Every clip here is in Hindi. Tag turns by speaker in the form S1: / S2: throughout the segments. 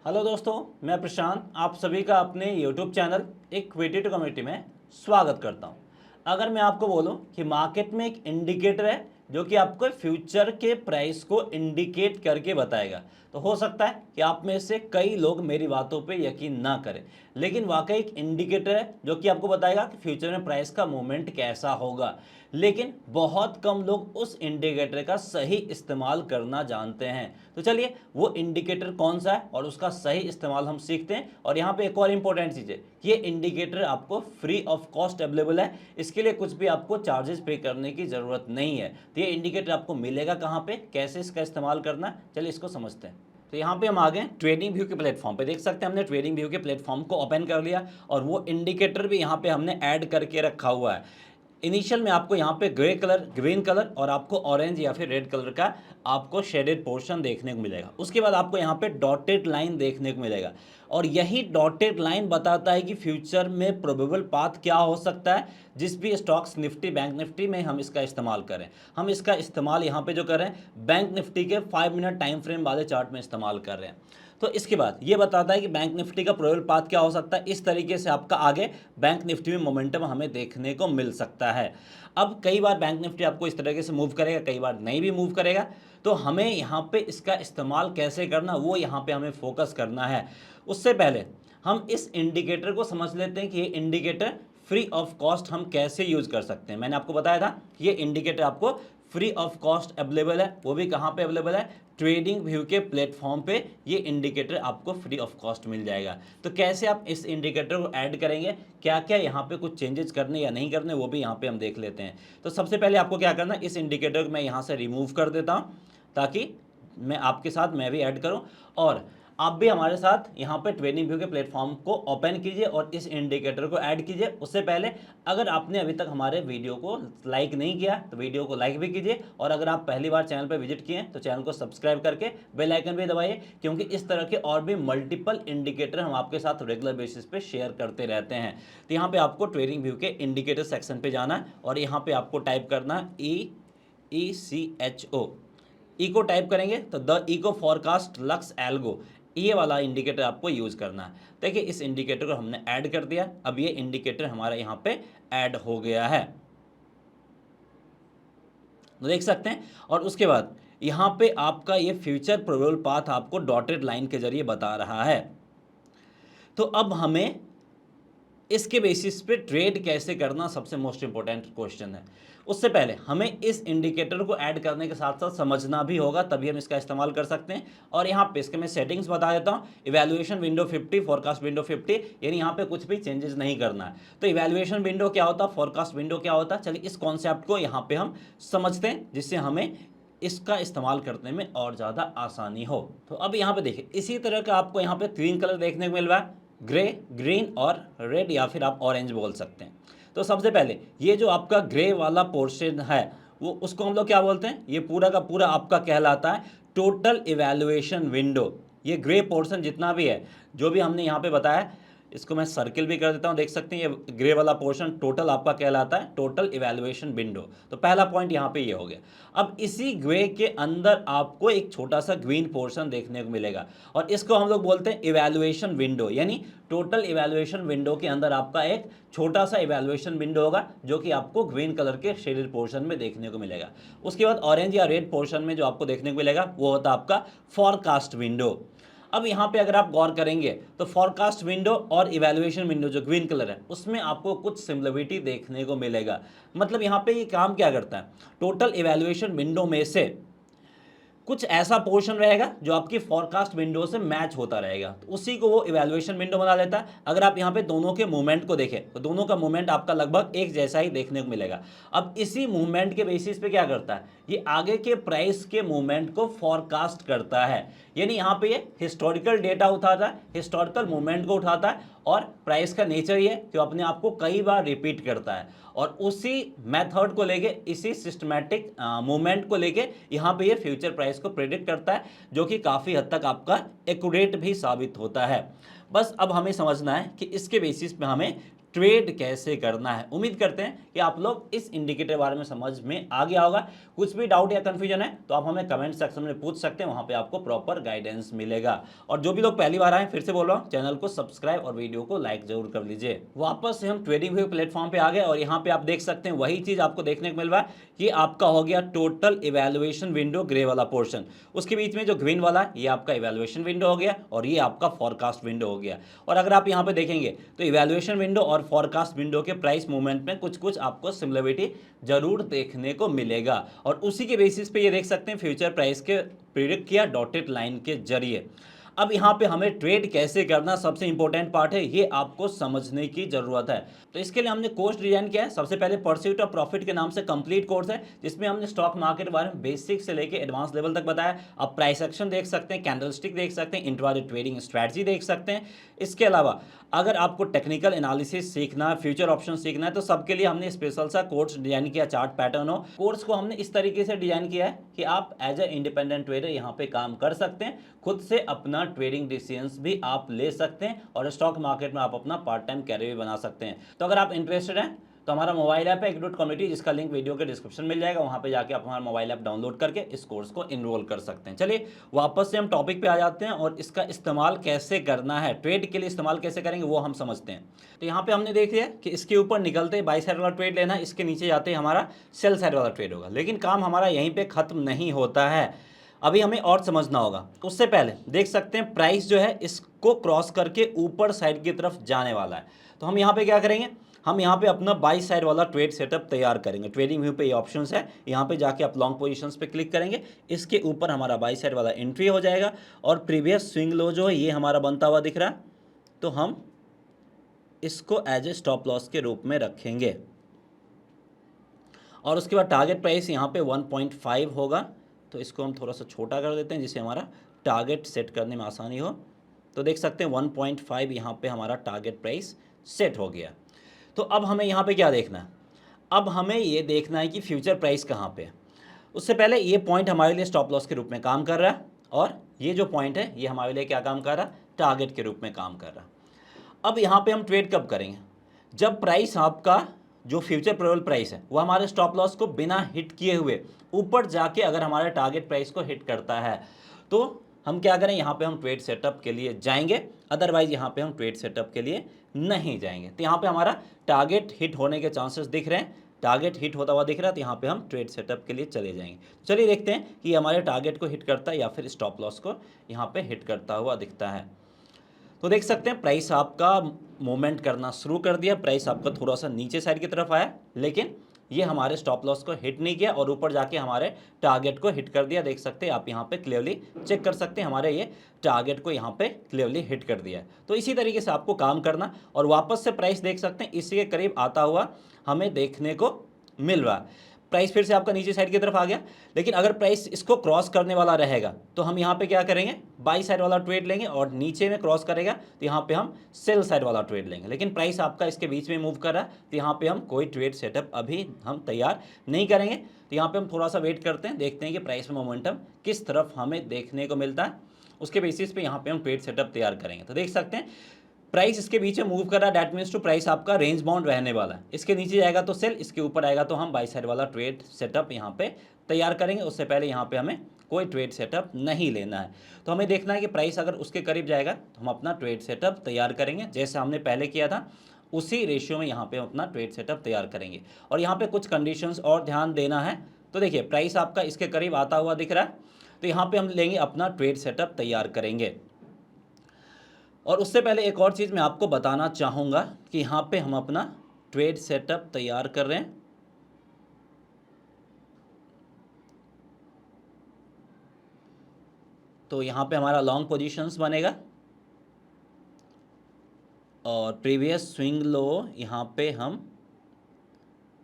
S1: हेलो दोस्तों, मैं प्रशांत आप सभी का अपने YouTube channel equity to community में स्वागत करता हूं। अगर मैं आपको बोलूं कि मार्केट में एक इंडिकेटर है जो कि आपको फ्यूचर के प्राइस को इंडिकेट करके बताएगा, तो हो सकता है कि आप में से कई लोग मेरी बातों पे यकीन ना करें, लेकिन वाकई एक इंडिकेटर है जो कि आपको बताएगा कि फ्यूचर में प्राइस का मूवमेंट कैसा होगा। लेकिन बहुत कम लोग उस इंडिकेटर का सही इस्तेमाल करना जानते हैं। तो चलिए वो इंडिकेटर कौन सा है और उसका सही इस्तेमाल हम सीखते हैं। और यहाँ पे एक और इंपॉर्टेंट चीज़ है कि ये इंडिकेटर आपको फ्री ऑफ कॉस्ट अवेलेबल है, इसके लिए कुछ भी आपको चार्जेस पे करने की ज़रूरत नहीं है। तो ये इंडिकेटर आपको मिलेगा कहाँ पे, कैसे इसका इस्तेमाल करना, चलिए इसको समझते हैं। तो यहाँ पे हम आ गए ट्रेडिंग व्यू के प्लेटफॉर्म पे, देख सकते हैं हमने ट्रेडिंग व्यू के प्लेटफॉर्म को ओपन कर लिया और वो इंडिकेटर भी यहाँ पे हमने ऐड करके रखा हुआ है। इनिशियल में आपको यहाँ पे ग्रे कलर, ग्रीन कलर और आपको ऑरेंज या फिर रेड कलर का आपको शेडेड पोर्शन देखने को मिलेगा। उसके बाद आपको यहाँ पे डॉटेड लाइन देखने को मिलेगा और यही डॉटेड लाइन बताता है कि फ्यूचर में प्रोबेबल पाथ क्या हो सकता है। जिस भी स्टॉक्स निफ्टी, बैंक निफ्टी में हम इसका इस्तेमाल करें, हम इसका इस्तेमाल यहाँ पे जो कर रहे हैं बैंक निफ्टी के 5 मिनट टाइम फ्रेम वाले चार्ट में इस्तेमाल कर रहे हैं। तो इसके बाद ये बताता है कि बैंक निफ्टी का प्रोबेबल पाथ क्या हो सकता है। इस तरीके से आपका आगे बैंक निफ्टी में मोमेंटम हमें देखने को मिल सकता है। अब कई बार बैंक निफ्टी आपको इस तरीके से मूव करेगा, कई बार नहीं भी मूव करेगा, तो हमें यहाँ पे इसका इस्तेमाल कैसे करना वो यहाँ पे हमें फोकस करना है। उससे पहले हम इस इंडिकेटर को समझ लेते हैं कि ये इंडिकेटर फ्री ऑफ कॉस्ट हम कैसे यूज कर सकते हैं। मैंने आपको बताया था कि ये इंडिकेटर आपको फ्री ऑफ कॉस्ट अवेलेबल है, वो भी कहाँ पे अवेलेबल है, ट्रेडिंग व्यू के प्लेटफॉर्म पे ये इंडिकेटर आपको फ्री ऑफ कॉस्ट मिल जाएगा। तो कैसे आप इस इंडिकेटर को ऐड करेंगे, क्या क्या यहाँ पे कुछ चेंजेस करने या नहीं करने, वो भी यहाँ पे हम देख लेते हैं। तो सबसे पहले आपको क्या करना है, इस इंडिकेटर को मैं यहाँ से रिमूव कर देता हूँ ताकि मैं आपके साथ मैं भी ऐड करूँ और आप भी हमारे साथ यहाँ पे ट्रेडिंग व्यू के प्लेटफॉर्म को ओपन कीजिए और इस इंडिकेटर को ऐड कीजिए। उससे पहले अगर आपने अभी तक हमारे वीडियो को लाइक नहीं किया तो वीडियो को लाइक भी कीजिए और अगर आप पहली बार चैनल पर विजिट किए तो चैनल को सब्सक्राइब करके बेल आइकन भी दबाइए, क्योंकि इस तरह के और भी मल्टीपल इंडिकेटर हम आपके साथ रेगुलर बेसिस पे शेयर करते रहते हैं। तो यहाँ पे आपको ट्रेडिंग व्यू के इंडिकेटर सेक्शन पे जाना है और यहाँ पे आपको टाइप करना है ECHO। ई को टाइप करेंगे तो the echo forecast lux algo, ये वाला इंडिकेटर आपको यूज करना है। देखिए इस इंडिकेटर को हमने ऐड कर दिया, अब ये इंडिकेटर हमारा यहाँ पे ऐड हो गया है, तो देख सकते हैं। और उसके बाद यहाँ पे आपका ये फ्यूचर प्रोबेबल पाथ आपको डॉटेड लाइन के जरिए बता रहा है। तो अब हमें इसके बेसिस पे ट्रेड कैसे करना सबसे मोस्ट इंपॉर्टेंट क्वेश्चन है। उससे पहले हमें इस इंडिकेटर को ऐड करने के साथ साथ समझना भी होगा, तभी हम इसका इस्तेमाल कर सकते हैं। और यहाँ पे इसके मैं सेटिंग्स बता देता हूँ। इवैल्यूएशन विंडो 50, फोरकास्ट विंडो 50, यानी यहाँ पे कुछ भी चेंजेस नहीं करना है। तो इवैल्यूएशन विंडो क्या होता है, फोरकास्ट विंडो क्या होता है, चलिए इस कॉन्सेप्ट को यहाँ पे हम समझते हैं जिससे हमें इसका इस्तेमाल करने में और ज़्यादा आसानी हो। तो अब यहाँ पे देखिए इसी तरह का आपको यहाँ पे 3 कलर देखने को मिल रहा है, ग्रे, ग्रीन और रेड, या फिर आप ऑरेंज बोल सकते हैं। तो सबसे पहले ये जो आपका ग्रे वाला पोर्शन है वो उसको हम लोग क्या बोलते हैं, ये पूरा का पूरा आपका कहलाता है टोटल इवैल्यूएशन विंडो। ये ग्रे पोर्शन जितना भी है, जो भी हमने यहाँ पे बताया, इसको मैं सर्किल भी कर देता हूँ, देख सकते हैं ये ग्रे वाला पोर्शन टोटल आपका कहलाता है टोटल इवैल्यूएशन विंडो। तो पहला पॉइंट यहाँ पे ये हो गया। अब इसी ग्रे के अंदर आपको एक छोटा सा ग्रीन पोर्शन देखने को मिलेगा और इसको हम लोग बोलते हैं इवैल्यूएशन विंडो, यानी टोटल इवैल्यूएशन विंडो के अंदर आपका एक छोटा सा इवैल्यूएशन विंडो होगा जो कि आपको ग्रीन कलर के शेडेड पोर्शन में देखने को मिलेगा। उसके बाद ऑरेंज या रेड पोर्शन में जो आपको देखने को मिलेगा वो होता है आपका फॉरकास्ट विंडो। अब यहाँ पे अगर आप गौर करेंगे तो फॉरकास्ट विंडो और इवैल्यूएशन विंडो जो ग्रीन कलर है उसमें आपको कुछ सिमिलरिटी देखने को मिलेगा। मतलब यहाँ पे ये काम क्या करता है, टोटल इवैल्यूएशन विंडो में से कुछ ऐसा पोर्शन रहेगा जो आपकी फॉरकास्ट विंडो से मैच होता रहेगा, तो उसी को वो इवैल्यूएशन विंडो बना लेता है। अगर आप यहाँ पे दोनों के मूवमेंट को देखें तो दोनों का मूवमेंट आपका लगभग एक जैसा ही देखने को मिलेगा। अब इसी मूवमेंट के बेसिस पे क्या करता है, ये आगे के प्राइस के मूवमेंट को फॉरकास्ट करता है, यानी यहाँ पे ये हिस्टोरिकल डेटा उठाता है, हिस्टोरिकल मूवमेंट को उठाता है और प्राइस का नेचर ये कि अपने आप को कई बार रिपीट करता है और उसी मेथड को लेके, इसी सिस्टमैटिक मूवमेंट को लेके यहाँ पे ये फ्यूचर प्राइस को प्रेडिक्ट करता है, जो कि काफ़ी हद तक आपका एक्यूरेट भी साबित होता है। बस अब हमें समझना है कि इसके बेसिस पे हमें ट्रेड कैसे करना है। उम्मीद करते हैं कि आप लोग इस इंडिकेटर के बारे में समझ में आ गया होगा। कुछ भी डाउट या कंफ्यूजन है तो आप हमें कमेंट सेक्शन में पूछ सकते हैं, वहां पे आपको प्रॉपर गाइडेंस मिलेगा। और जो भी लोग पहली बार आए, फिर से बोल रहा हूं, चैनल को सब्सक्राइब और वीडियो को लाइक जरूर कर लीजिए। वापस से हम ट्रेडिंग व्यू प्लेटफॉर्म पे आ गए और यहाँ पे आप देख सकते हैं वही चीज आपको देखने को मिल रहा है कि आपका हो गया टोटल इवैल्यूएशन विंडो, ग्रे वाला पोर्शन, उसके बीच में जो ग्रीन वाला ये आपका इवैल्यूएशन विंडो हो गया और ये आपका फॉरकास्ट विंडो हो गया। और अगर आप यहाँ पे देखेंगे तो इवैल्यूएशन विंडो और फॉरकास्ट विंडो के प्राइस मूवमेंट में कुछ कुछ आपको सिमिलरिटी जरूर देखने को मिलेगा और उसी के बेसिस पे ये देख सकते हैं फ्यूचर प्राइस के प्रिडिक्ट किया डॉटेड लाइन के जरिए। अब यहाँ पे हमें ट्रेड कैसे करना सबसे इंपॉर्टेंट पार्ट है, ये आपको समझने की जरूरत है। तो इसके लिए हमने कोर्स डिजाइन किया है। सबसे पहले परस्यूट ऑफ प्रॉफिट के नाम से कंप्लीट कोर्स है, जिसमें हमने स्टॉक मार्केट के बारे में बेसिक से लेके एडवांस लेवल तक बताया। आप प्राइस एक्शन देख सकते हैं, कैंडलस्टिक देख सकते हैं, इंट्राडे ट्रेडिंग स्ट्रैटेजी देख सकते हैं। इसके अलावा अगर आपको टेक्निकल एनालिसिस सीखना है, फ्यूचर ऑप्शन सीखना है, तो सबके लिए हमने स्पेशल सा कोर्स डिजाइन किया, चार्ट पैटर्न हो। कोर्स को हमने इस तरीके से डिजाइन किया है कि आप एज ए इंडिपेंडेंट ट्रेडर यहाँ पे काम कर सकते हैं, खुद से अपना ट्रेडिंग डिसीजंस भी आप ले सकते हैं और स्टॉक मार्केट में आप अपना पार्ट टाइम कैरियर भी बना सकते हैं। तो अगर आप इंटरेस्टेड हैं तो हमारा मोबाइल ऐप है एक्यूट कम्युनिटी, जिसका लिंक वीडियो के डिस्क्रिप्शन मिल जाएगा, वहां पे जाके आप हमारा मोबाइल ऐप डाउनलोड करके इस कोर्स को इनरोल कर सकते हैं। चलिए वापस से हम टॉपिक पे आ जाते हैं और इसका इस्तेमाल कैसे करना है, ट्रेड के लिए इस्तेमाल कैसे करेंगे वो हम समझते हैं। तो यहाँ पे हमने देख लिया कि इसके ऊपर निकलते बाई साइड वाला ट्रेड लेना है, इसके नीचे जाते हमारा सेल साइड वाला ट्रेड होगा। लेकिन काम हमारा यहीं पर खत्म नहीं होता है, अभी हमें और समझना होगा। उससे पहले देख सकते हैं प्राइस जो है इसको क्रॉस करके ऊपर साइड की तरफ जाने वाला है। तो हम यहाँ पे क्या करेंगे, हम यहाँ पे अपना बाई साइड वाला ट्रेड सेटअप तैयार करेंगे। ट्रेडिंग व्यू पे ये ऑप्शंस है, यहाँ पे जाके आप लॉन्ग पोजीशंस पे क्लिक करेंगे, इसके ऊपर हमारा बाई साइड वाला एंट्री हो जाएगा और प्रीवियस स्विंग लो जो है ये हमारा बनता हुआ दिख रहा है, तो हम इसको एज ए स्टॉप लॉस के रूप में रखेंगे। और उसके बाद टारगेट प्राइस यहाँ पे 1.5 होगा, तो इसको हम थोड़ा सा छोटा कर देते हैं जिससे हमारा टारगेट सेट करने में आसानी हो। तो देख सकते हैं 1.5 यहाँ पे हमारा टारगेट प्राइस सेट हो गया। तो अब हमें यहाँ पे क्या देखना है, अब हमें ये देखना है कि फ्यूचर प्राइस कहाँ पे है। उससे पहले ये पॉइंट हमारे लिए स्टॉप लॉस के रूप में काम कर रहा है और ये जो पॉइंट है ये हमारे लिए क्या काम कर रहा है, टारगेट के रूप में काम कर रहा है। अब यहाँ पे हम ट्रेड कब करेंगे, जब प्राइस आपका जो फ्यूचर प्रेवल प्राइस है वो हमारे स्टॉप लॉस को बिना हिट किए हुए ऊपर जाके अगर हमारे टारगेट प्राइस को हिट करता है तो हम क्या करें, यहाँ पे हम ट्रेड सेटअप के लिए जाएंगे, अदरवाइज यहाँ पे हम ट्रेड सेटअप के लिए नहीं जाएंगे। तो यहाँ पे हमारा टारगेट हिट होने के चांसेस दिख रहे हैं, टारगेट हिट होता हुआ दिख रहा है, तो यहाँ पे हम ट्रेड सेटअप के लिए चले जाएंगे। चलिए देखते हैं कि हमारे टारगेट को हिट करता है या फिर स्टॉप लॉस को यहाँ पे हिट करता हुआ दिखता है। तो देख सकते हैं प्राइस आपका मूवमेंट करना शुरू कर दिया, प्राइस आपका थोड़ा सा नीचे साइड की तरफ आया, लेकिन ये हमारे स्टॉप लॉस को हिट नहीं किया और ऊपर जाके हमारे टारगेट को हिट कर दिया। देख सकते हैं आप यहाँ पे क्लियरली चेक कर सकते हैं, हमारे ये टारगेट को यहाँ पे क्लियरली हिट कर दिया है। तो इसी तरीके से आपको काम करना और वापस से प्राइस देख सकते हैं इसी के करीब आता हुआ हमें देखने को मिल रहा है। प्राइस फिर से आपका नीचे साइड की तरफ आ गया, लेकिन अगर प्राइस इसको क्रॉस करने वाला रहेगा तो हम यहाँ पे क्या करेंगे, बाई साइड वाला ट्रेड लेंगे और नीचे में क्रॉस करेगा तो यहाँ पे हम सेल साइड वाला ट्रेड लेंगे। लेकिन प्राइस आपका इसके बीच में मूव कर रहा है तो यहाँ पे हम कोई ट्रेड सेटअप अभी हम तैयार नहीं करेंगे। तो यहाँ पे हम थोड़ा सा वेट करते हैं, देखते हैं कि प्राइस में मोमेंटम किस तरफ हमें देखने को मिलता है, उसके बेसिस पे यहाँ पे हम ट्रेड सेटअप तैयार करेंगे। तो देख सकते हैं प्राइस इसके बीच में मूव कर रहा है, दैट मीन्स टू प्राइस आपका रेंज बाउंड रहने वाला है। इसके नीचे जाएगा तो सेल, इसके ऊपर आएगा तो हम बाई साइड वाला ट्रेड सेटअप यहाँ पे तैयार करेंगे। उससे पहले यहाँ पे हमें कोई ट्रेड सेटअप नहीं लेना है। तो हमें देखना है कि प्राइस अगर उसके करीब जाएगा तो हम अपना ट्रेड सेटअप तैयार करेंगे, जैसे हमने पहले किया था उसी रेशियो में यहाँ पे अपना ट्रेड सेटअप तैयार करेंगे। और यहाँ पे कुछ कंडीशंस और ध्यान देना है। तो देखिए प्राइस आपका इसके करीब आता हुआ दिख रहा है, तो यहाँ पे हम लेंगे अपना ट्रेड सेटअप तैयार करेंगे। और उससे पहले एक और चीज़ मैं आपको बताना चाहूँगा कि यहाँ पे हम अपना ट्रेड सेटअप तैयार कर रहे हैं। तो यहाँ पे हमारा लॉन्ग पोजीशंस बनेगा और प्रीवियस स्विंग लो यहाँ पे हम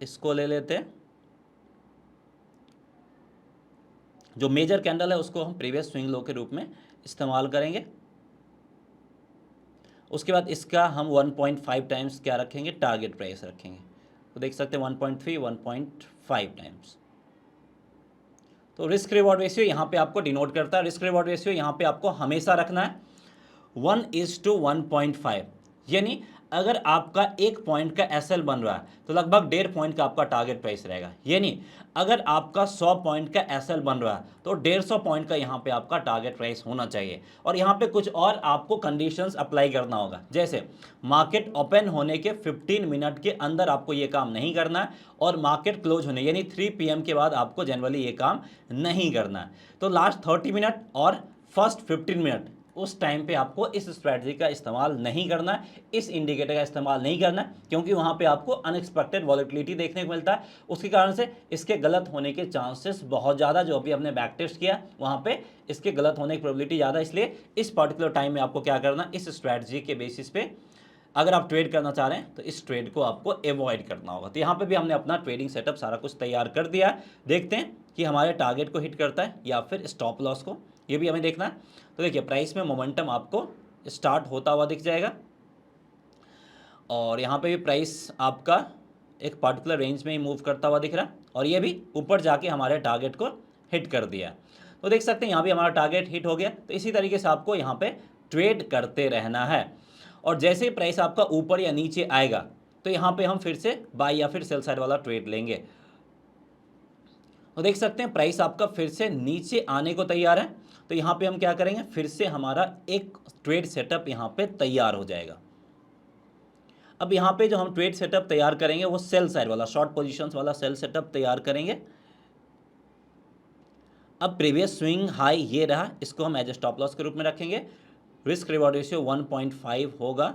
S1: इसको ले लेते हैं, जो मेजर कैंडल है उसको हम प्रीवियस स्विंग लो के रूप में इस्तेमाल करेंगे। उसके बाद इसका हम 1.5 टाइम्स क्या रखेंगे, टारगेट प्राइस रखेंगे। तो देख सकते हैं 1.3 1.5 टाइम्स। तो रिस्क रिवॉर्ड रेशियो यहाँ पे आपको डिनोट करता है। रिस्क रिवॉर्ड रेशियो यहाँ पे आपको हमेशा रखना है 1:1.5, यानी अगर आपका 1 पॉइंट का एसएल बन रहा है तो लगभग 1.5 पॉइंट का आपका टारगेट प्राइस रहेगा। यानी अगर आपका 100 पॉइंट का एसएल बन रहा है तो 150 पॉइंट का यहाँ पे आपका टारगेट प्राइस होना चाहिए। और यहाँ पे कुछ और आपको कंडीशंस अप्लाई करना होगा, जैसे मार्केट ओपन होने के 15 मिनट के अंदर आपको ये काम नहीं करना है और मार्केट क्लोज होने यानी 3 PM के बाद आपको जनरली ये काम नहीं करना है। तो लास्ट 30 मिनट और फर्स्ट 15 मिनट उस टाइम पे आपको इस स्ट्रैटेजी का इस्तेमाल नहीं करना है, इस इंडिकेटर का इस्तेमाल नहीं करना है, क्योंकि वहाँ पे आपको अनएक्सपेक्टेड वॉलेटिलिटी देखने को मिलता है। उसके कारण से इसके गलत होने के चांसेस बहुत ज़्यादा, जो अभी हमने बैक टेस्ट किया वहाँ पे इसके गलत होने की प्रोबेबिलिटी ज़्यादा। इसलिए इस पर्टिकुलर टाइम में आपको क्या करना, इस स्ट्रैटेजी के बेसिस पे अगर आप ट्रेड करना चाह रहे हैं तो इस ट्रेड को आपको अवॉइड करना होगा। तो यहाँ पे भी हमने अपना ट्रेडिंग सेटअप सारा कुछ तैयार कर दिया है। देखते हैं कि हमारे टारगेट को हिट करता है या फिर स्टॉप लॉस को, ये भी हमें देखना है। तो देखिए प्राइस में मोमेंटम आपको स्टार्ट होता हुआ दिख जाएगा और यहाँ पे भी प्राइस आपका एक पर्टिकुलर रेंज में ही मूव करता हुआ दिख रहा है और ये भी ऊपर जाके हमारे टारगेट को हिट कर दिया है। तो देख सकते हैं यहाँ भी हमारा टारगेट हिट हो गया। तो इसी तरीके से आपको यहाँ पे ट्रेड करते रहना है और जैसे ही प्राइस आपका ऊपर या नीचे आएगा तो यहाँ पे हम फिर से बाय या फिर सेल साइड वाला ट्रेड लेंगे। तो देख सकते हैं प्राइस आपका फिर से नीचे आने को तैयार है। तो यहाँ पे हम क्या करेंगे, फिर से हमारा एक ट्रेड सेटअप यहाँ पे तैयार हो जाएगा। अब यहाँ पे जो हम ट्रेड सेटअप तैयार करेंगे वो सेल साइड वाला, शॉर्ट पोजीशंस वाला सेल सेटअप तैयार करेंगे। अब प्रीवियस स्विंग हाई ये रहा, इसको हम एज ए स्टॉप लॉस के रूप में रखेंगे। रिस्क रिवॉर्ड रेशियो 1.5 होगा,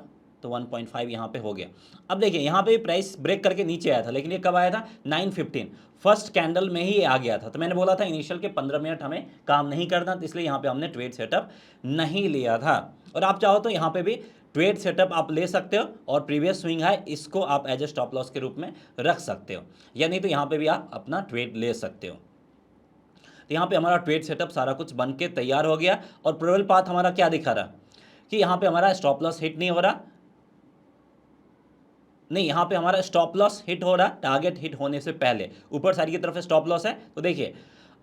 S1: तो 1.5 यहाँ पे हो गया। अब देखिए यहाँ पे प्राइस ब्रेक करके नीचे आया था, लेकिन ये कब आया था, 9:15 फर्स्ट कैंडल में ही ये आ गया था। तो मैंने बोला था इनिशियल के 15 मिनट हमें काम नहीं करना, तो इसलिए यहाँ पे हमने ट्रेड सेटअप नहीं लिया था। और आप चाहो तो यहाँ पे भी ट्रेड सेटअप आप ले सकते हो और प्रीवियस स्विंग है इसको आप एज ए स्टॉप लॉस के रूप में रख सकते हो, या नहीं तो यहाँ पे भी आप अपना ट्रेड ले सकते हो। तो यहाँ पे हमारा ट्रेड सेटअप सारा कुछ बन के तैयार हो गया और प्रोबेबल पाथ हमारा क्या दिखा रहा कि यहाँ पे हमारा स्टॉप लॉस हिट नहीं हो रहा, नहीं यहाँ पे हमारा स्टॉप लॉस हिट हो रहा, टारगेट हिट होने से पहले ऊपर साइड की तरफ स्टॉप लॉस है। तो देखिए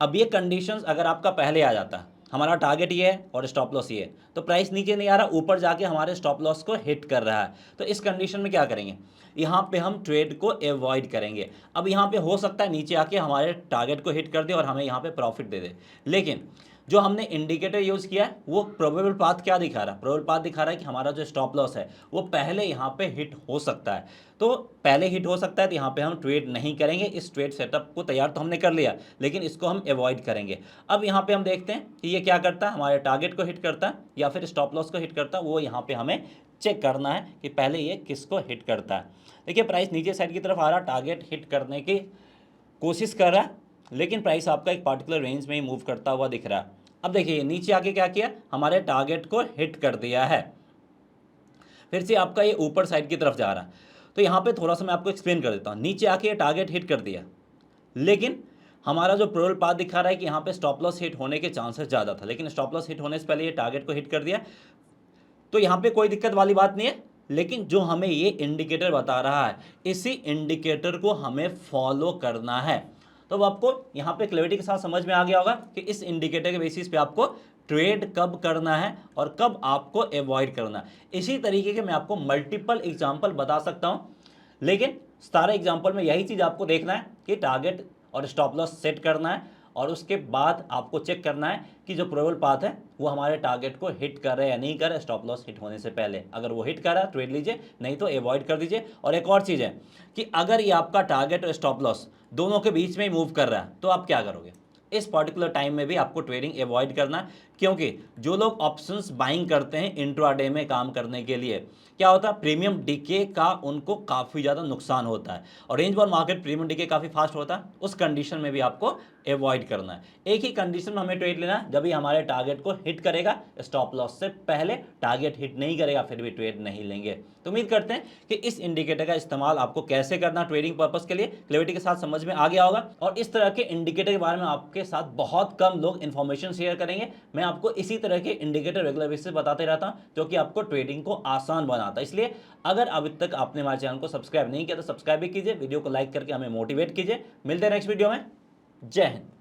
S1: अब ये कंडीशंस अगर आपका पहले आ जाता, हमारा टारगेट ये है और स्टॉप लॉस ये है, तो प्राइस नीचे नहीं आ रहा, ऊपर जाके हमारे स्टॉप लॉस को हिट कर रहा है। तो इस कंडीशन में क्या करेंगे, यहाँ पे हम ट्रेड को अवॉइड करेंगे। अब यहाँ पे हो सकता है नीचे आके हमारे टारगेट को हिट कर दे और हमें यहाँ पे प्रॉफिट दे दे, लेकिन जो हमने इंडिकेटर यूज़ किया है वो प्रोबेबल पाथ क्या दिखा रहा है, प्रोबेबल पाथ दिखा रहा है कि हमारा जो स्टॉप लॉस है वो पहले यहाँ पे हिट हो सकता है। तो पहले हिट हो सकता है तो यहाँ पे हम ट्रेड नहीं करेंगे। इस ट्रेड सेटअप को तैयार तो हमने कर लिया, लेकिन इसको हम अवॉइड करेंगे। अब यहाँ पे हम देखते हैं कि ये क्या करता है, हमारे टारगेट को हिट करता है या फिर स्टॉप लॉस को हिट करता है, वो यहाँ पे हमें चेक करना है कि पहले ये किसको हिट करता है। देखिए प्राइस नीचे साइड की तरफ आ रहा, टारगेट हिट करने की कोशिश कर रहा है, लेकिन प्राइस आपका एक पार्टिकुलर रेंज में ही मूव करता हुआ दिख रहा है। अब देखिए नीचे आके क्या किया, हमारे टारगेट को हिट कर दिया है, फिर से आपका ये ऊपर साइड की तरफ जा रहा है। तो यहाँ पे थोड़ा सा मैं आपको एक्सप्लेन कर देता हूँ। नीचे आके ये टारगेट हिट कर दिया, लेकिन हमारा जो प्रोबेबल पाथ दिखा रहा है कि यहाँ पे स्टॉप लॉस हिट होने के चांसेस ज़्यादा था, लेकिन स्टॉप लॉस हिट होने से पहले ये टारगेट को हिट कर दिया। तो यहाँ पे कोई दिक्कत वाली बात नहीं है, लेकिन जो हमें ये इंडिकेटर बता रहा है इसी इंडिकेटर को हमें फॉलो करना है। तो अब आपको यहाँ पे क्लैरिटी के साथ समझ में आ गया होगा कि इस इंडिकेटर के बेसिस पे आपको ट्रेड कब करना है और कब आपको अवॉइड करना है। इसी तरीके के मैं आपको मल्टीपल एग्जांपल बता सकता हूँ, लेकिन सारे एग्जांपल में यही चीज़ आपको देखना है कि टारगेट और स्टॉप लॉस सेट करना है और उसके बाद आपको चेक करना है कि जो प्रोबेबल पाथ है वो हमारे टारगेट को हिट कर रहा है या नहीं कर रहा है स्टॉप लॉस हिट होने से पहले। अगर वो हिट कर रहा है ट्रेड लीजिए, नहीं तो अवॉइड कर दीजिए। और एक और चीज़ है कि अगर ये आपका टारगेट और स्टॉप लॉस दोनों के बीच में ही मूव कर रहा है तो आप क्या करोगे, इस पर्टिकुलर टाइम में भी आपको ट्रेडिंग अवॉइड करना है। क्योंकि जो लोग ऑप्शंस बाइंग करते हैं इंट्राडे में काम करने के लिए, क्या होता है, प्रीमियम डीके का उनको काफ़ी ज़्यादा नुकसान होता है और range bound market premium DK काफ़ी फास्ट होता है। उस कंडीशन में भी आपको अवॉइड करना है। एक ही कंडीशन में हमें ट्रेड लेना है, जब भी हमारे टारगेट को हिट करेगा स्टॉप लॉस से पहले, टारगेट हिट नहीं करेगा फिर भी ट्रेड नहीं लेंगे। तो उम्मीद करते हैं कि इस इंडिकेटर का इस्तेमाल आपको कैसे करना ट्रेडिंग पर्पस के लिए क्लैरिटी के साथ समझ में आ गया होगा। और इस तरह के इंडिकेटर के बारे में आपके साथ बहुत कम लोग इन्फॉर्मेशन शेयर करेंगे। मैं आपको इसी तरह के इंडिकेटर रेगुलर बेसिस बताते रहता हूं जो कि आपको ट्रेडिंग को आसान बनाता है। इसलिए अगर अभी तक आपने हमारे चैनल को सब्सक्राइब नहीं किया तो सब्सक्राइब भी कीजिए, वीडियो को लाइक करके हमें मोटिवेट कीजिए। मिलते हैं नेक्स्ट वीडियो में। जय हिंद।